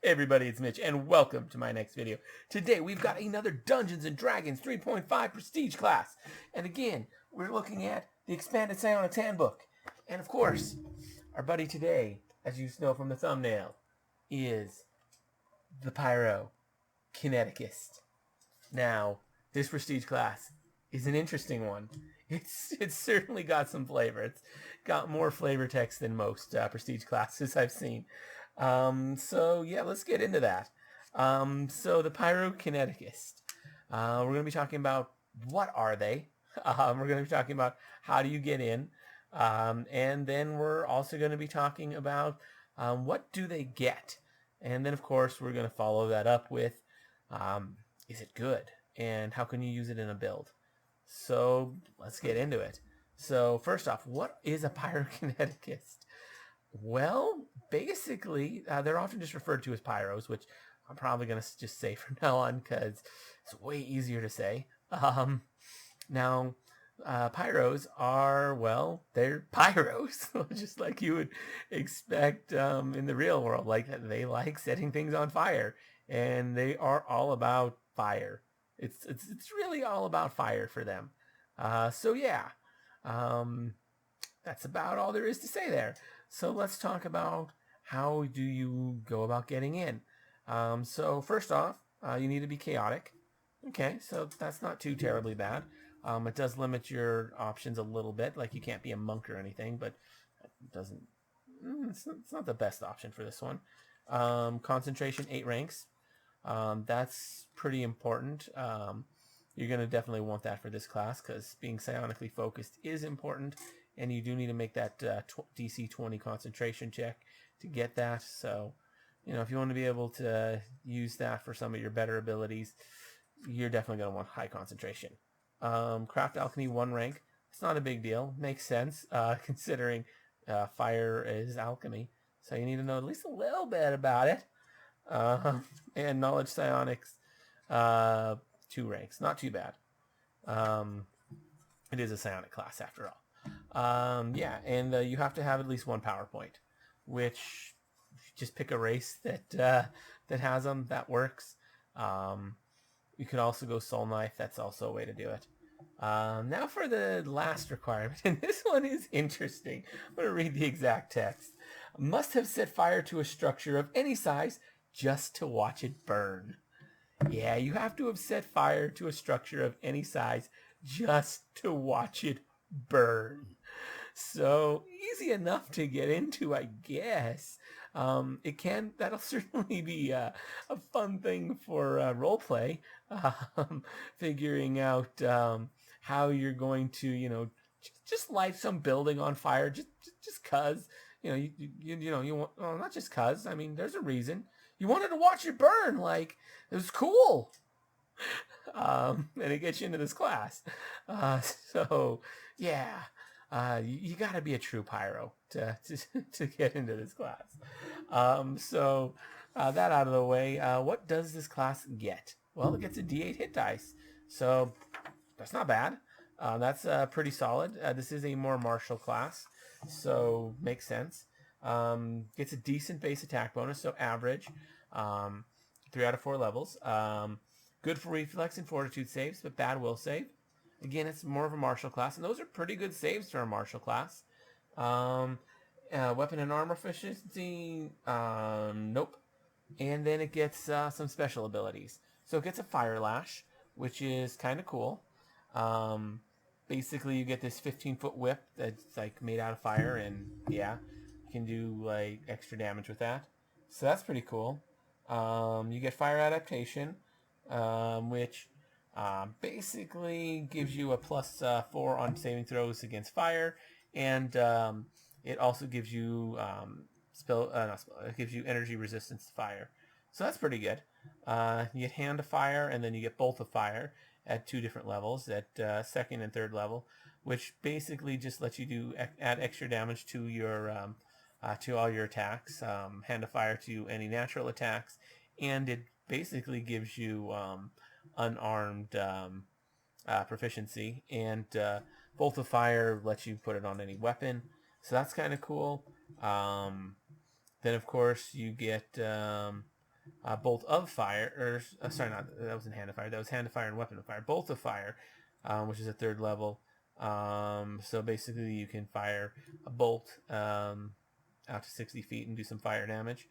Hey everybody, it's Mitch, and welcome to my next video. Today we've got another Dungeons & Dragons 3.5 Prestige class. And again, we're looking at the Expanded Psionics Handbook. And of course, our buddy today, as you know from the thumbnail, is the Pyrokineticist. Now, this Prestige class is an interesting one. It's certainly got some flavor. It's got more flavor text than most Prestige classes I've seen. So yeah, let's get into that. So the Pyrokineticist. We're going to be talking about what are they. We're going to be talking about how do you get in. And then we're also going to be talking about what do they get. And then of course we're going to follow that up with is it good? And how can you use it in a build? So let's get into it. So first off, what is a Pyrokineticist? Well, basically, they're often just referred to as pyros, which I'm probably going to just say from now on because it's way easier to say. Now, pyros are, well, they're pyros, just like you would expect in the real world. Like, they like setting things on fire, and they are all about fire. It's really all about fire for them. So, yeah, that's about all there is to say there. So let's talk about how do you go about getting in. So first off, you need to be chaotic. Okay, so that's not too terribly bad. It does limit your options a little bit, like you can't be a monk or anything, but it doesn't. It's not the best option for this one. Concentration, 8 ranks. That's pretty important. You're going to definitely want that for this class because being psionically focused is important. And you do need to make that DC 20 concentration check to get that. So, you know, if you want to be able to use that for some of your better abilities, you're definitely going to want high concentration. Craft Alchemy 1 rank. It's not a big deal. Makes sense considering fire is alchemy. So you need to know at least a little bit about it. And Knowledge Psionics 2 ranks. Not too bad. It is a psionic class after all. Yeah, and you have to have at least one PowerPoint, which just pick a race that has them. That works. You could also go Soul Knife. That's also a way to do it. Now for the last requirement, and this one is interesting. I'm going to read the exact text. Must have set fire to a structure of any size just to watch it burn. Yeah, you have to have set fire to a structure of any size just to watch it burn. So easy enough to get into, I guess. That'll certainly be a fun thing for roleplay, figuring out how you're going to, you know, just light some building on fire, just cause, you know, you want, well, not just cause, I mean, there's a reason. You wanted to watch it burn, like, it was cool. And it gets you into this class. So, yeah. You got to be a true pyro to get into this class. So that out of the way, what does this class get? Well, it gets a D8 hit dice. So that's not bad. That's pretty solid. This is a more martial class, so makes sense. Gets a decent base attack bonus, so average. 3 out of 4 levels. Good for reflex and fortitude saves, but bad will save. Again, it's more of a martial class, and those are pretty good saves for a martial class. Weapon and armor efficiency, nope. And then it gets some special abilities. So it gets a Fire Lash, which is kind of cool. Basically, you get this 15-foot whip that's like made out of fire, and yeah, you can do like extra damage with that. So that's pretty cool. You get Fire Adaptation, which basically gives you a +4 on saving throws against fire, and it also gives you it gives you energy resistance to fire. So that's pretty good. You get Hand of Fire, and then you get Bolt of Fire at 2 different levels, at 2nd and 3rd level, which basically just lets you add extra damage to your to all your attacks. Hand of Fire to any natural attacks, and it basically gives you unarmed proficiency, and Bolt of Fire lets you put it on any weapon, so that's kind of cool. Then of course you get bolt of fire, or sorry, not that wasn't hand of fire. That was hand of fire and weapon of fire. Bolt of fire, which is a 3rd level. So basically, you can fire a bolt out to 60 feet and do some fire damage.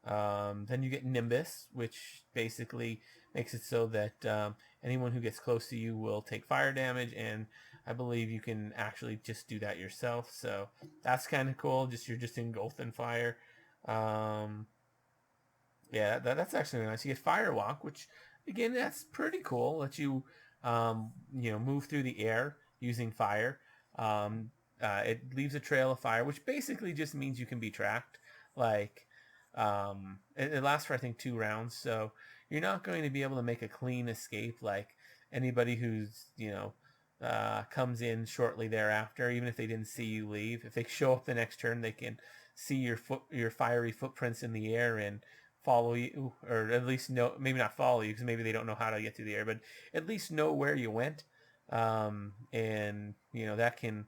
Then you get Nimbus, which basically makes it so that anyone who gets close to you will take fire damage, and I believe you can actually just do that yourself. So that's kind of cool. You're just engulfed in fire. Yeah, that's actually nice. You get Firewalk, which again, that's pretty cool. Lets you, move through the air using fire. It leaves a trail of fire, which basically just means you can be tracked. Like, it lasts for I think 2 rounds, so you're not going to be able to make a clean escape like anybody who's comes in shortly thereafter. Even if they didn't see you leave, if they show up the next turn, they can see your fiery footprints in the air and follow you, or at least know, maybe not follow you because maybe they don't know how to get through the air, but at least know where you went. And that can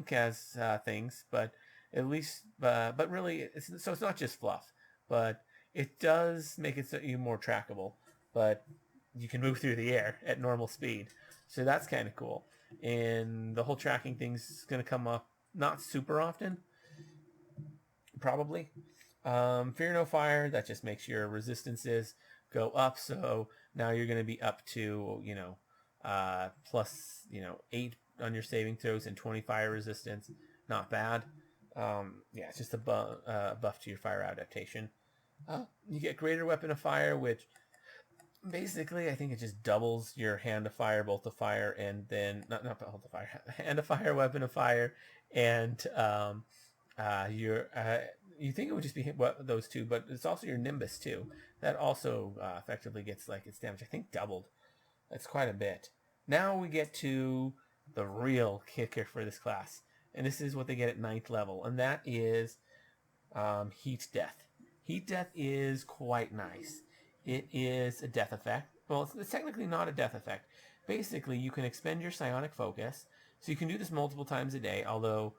cause things, but at least but really it's not just fluff, but it does make it so you're more trackable, but you can move through the air at normal speed, so that's kind of cool. And the whole tracking thing's going to come up not super often, probably. Fear no fire, that just makes your resistances go up, so now you're going to be up to plus 8 on your saving throws and 20 fire resistance. Not bad. It's just a buff to your fire adaptation. You get greater weapon of fire, which basically I think it just doubles your hand of fire, bolt of fire, and then not bolt of fire, hand of fire, weapon of fire, and your you think it would just be those 2, but it's also your Nimbus too. That also effectively gets like its damage, I think, doubled. That's quite a bit. Now we get to the real kicker for this class, and this is what they get at 9th level, and that is Heat Death. Heat Death is quite nice. It is a death effect. Well, it's technically not a death effect. Basically, you can expend your psionic focus, so you can do this multiple times a day, although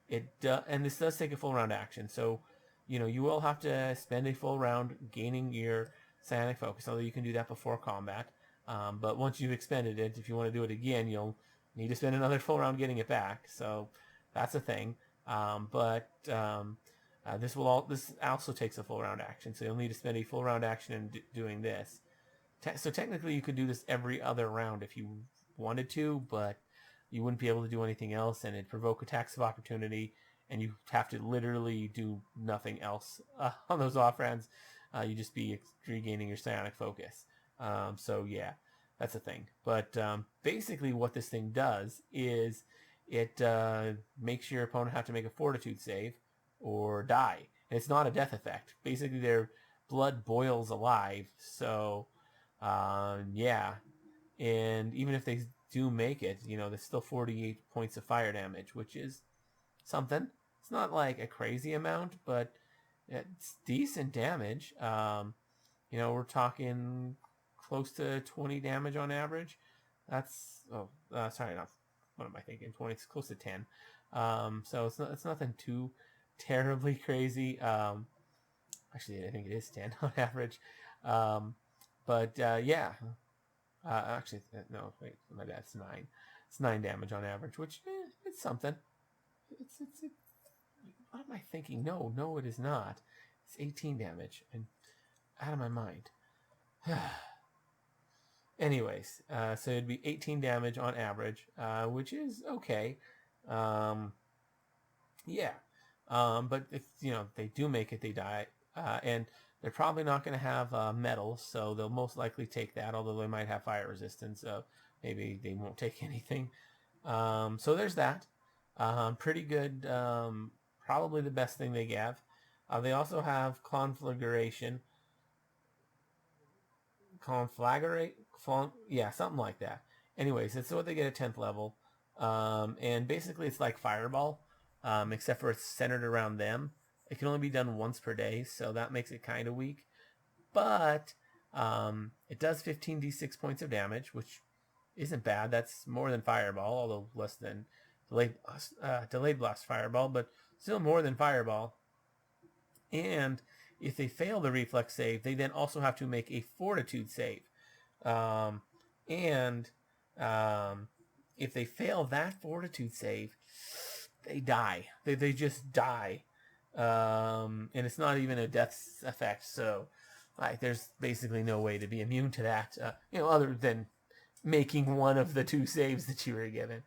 and this does take a full round action, so you will have to spend a full round gaining your psionic focus, although you can do that before combat. But once you've expended it, if you want to do it again, you'll need to spend another full round getting it back. So that's a thing. This also takes a full round action, so you'll need to spend a full round action in doing this. So technically, you could do this every other round if you wanted to, but you wouldn't be able to do anything else, and it'd provoke attacks of opportunity, and you have to literally do nothing else on those off rounds. You just be regaining your psionic focus. So yeah, that's a thing. But basically what this thing does is it makes your opponent have to make a fortitude save or die. And it's not a death effect. Basically their blood boils alive. So yeah. And even if they do make it, there's still 48 points of fire damage, which is something. It's not like a crazy amount, but it's decent damage. We're talking close to 20 damage on average. That's sorry, not what am I thinking? 20. It's close to 10. So it's nothing too terribly crazy. Actually, I think it is 10 on average. Yeah. Actually, no, wait, my bad. It's 9. It's 9 damage on average, which it's something. It's what am I thinking? No, it is not. It's 18 damage, and out of my mind. Anyways, so it'd be 18 damage on average, which is okay. Yeah. But if they do make it, they die, and they're probably not going to have metal, so they'll most likely take that. Although they might have fire resistance, so maybe they won't take anything. So there's that. Pretty good. Probably the best thing they have. They also have conflagration. Yeah, something like that. Anyways, it's what they get at 10th level. And basically it's like Fireball, except for it's centered around them. It can only be done once per day, so that makes it kind of weak. But it does 15d6 points of damage, which isn't bad. That's more than Fireball, although less than Delayed Blast Fireball, but still more than Fireball. And if they fail the reflex save, they then also have to make a fortitude save. And if they fail that fortitude save, they die. They just die. And it's not even a death effect, so like there's basically no way to be immune to that, other than making one of the 2 saves that you were given.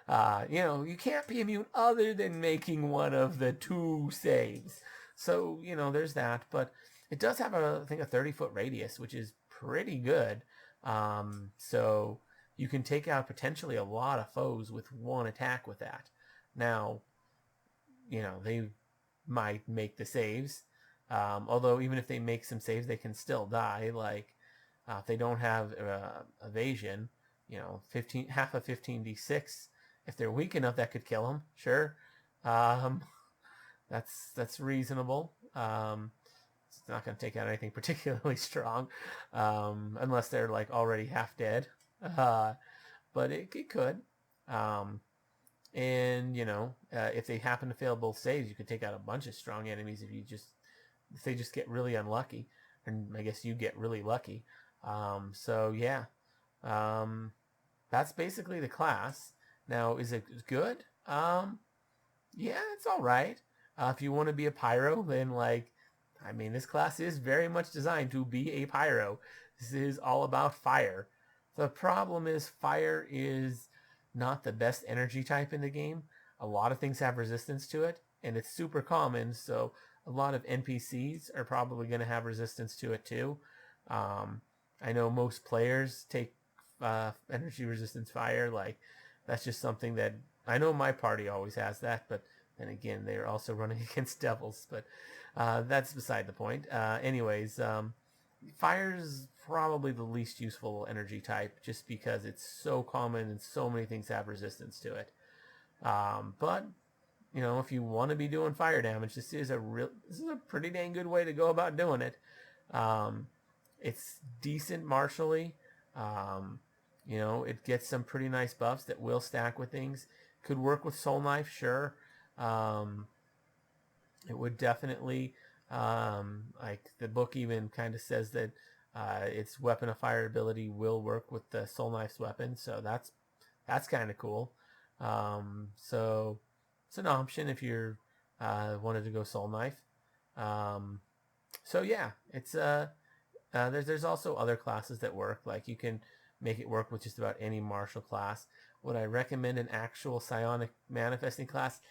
You can't be immune other than making one of the 2 saves. So, there's that. But it does have, I think, a 30-foot radius, which is pretty good. So you can take out potentially a lot of foes with one attack with that. Now, they might make the saves. Although even if they make some saves, they can still die. Like, if they don't have evasion, half of 15d6. If they're weak enough, that could kill them. Sure, that's reasonable. It's not going to take out anything particularly strong, unless they're like already half dead. But it could. And if they happen to fail both saves, you could take out a bunch of strong enemies if they just get really unlucky, and I guess you get really lucky. So yeah, that's basically the class. Now, is it good? Yeah, it's all right. If you want to be a pyro, then this class is very much designed to be a pyro. This is all about fire. The problem is fire is not the best energy type in the game. A lot of things have resistance to it, and it's super common, so a lot of NPCs are probably going to have resistance to it too. I know most players take energy resistance fire. That's just something that I know my party always has that, but then again, they're also running against devils, but that's beside the point. Anyways, fire's probably the least useful energy type just because it's so common and so many things have resistance to it. But if you want to be doing fire damage, this is a pretty dang good way to go about doing it. It's decent martially. It gets some pretty nice buffs that will stack with things. Could work with Soul Knife, sure. It would definitely, the book even kind of says that its weapon of fire ability will work with the Soul Knife's weapon, so that's kind of cool. So it's an option if you're wanted to go Soul Knife. So yeah, it's there's also other classes that work. Like, you can make it work with just about any martial class. Would I recommend an actual psionic manifesting class?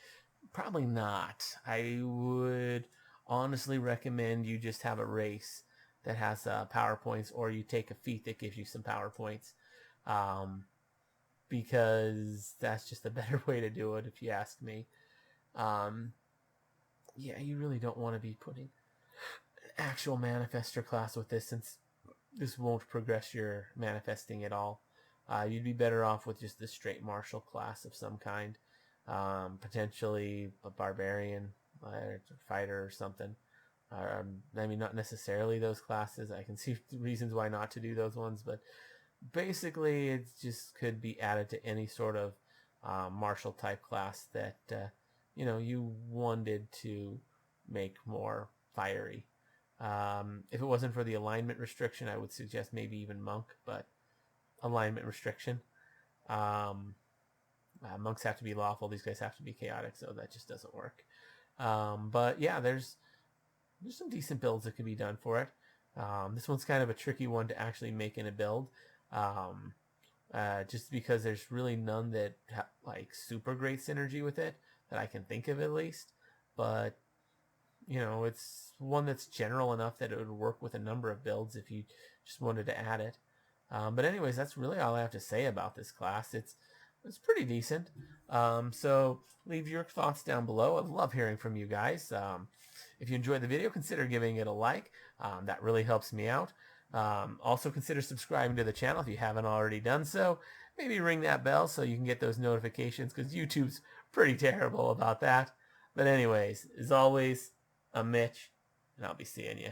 Probably not. I would honestly recommend you just have a race that has power points, or you take a feat that gives you some power points, because that's just a better way to do it, if you ask me. Yeah, you really don't want to be putting an actual manifester class with this, since this won't progress your manifesting at all. You'd be better off with just the straight martial class of some kind. Potentially a barbarian or fighter or something. Not necessarily those classes. I can see reasons why not to do those ones, but basically it just could be added to any sort of martial type class that you wanted to make more fiery. If it wasn't for the alignment restriction, I would suggest maybe even monk, but alignment restriction. Monks have to be lawful. These guys have to be chaotic, so that just doesn't work. But yeah, there's some decent builds that could be done for it. This one's kind of a tricky one to actually make in a build, just because there's really none that have super great synergy with it that I can think of, at least. But it's one that's general enough that it would work with a number of builds if you just wanted to add it. But anyways, that's really all I have to say about this class. It's pretty decent. So leave your thoughts down below. I'd love hearing from you guys. If you enjoyed the video, consider giving it a like. That really helps me out. Also consider subscribing to the channel if you haven't already done so. Maybe ring that bell so you can get those notifications, because YouTube's pretty terrible about that. But anyways, as always, I'm Mitch, and I'll be seeing you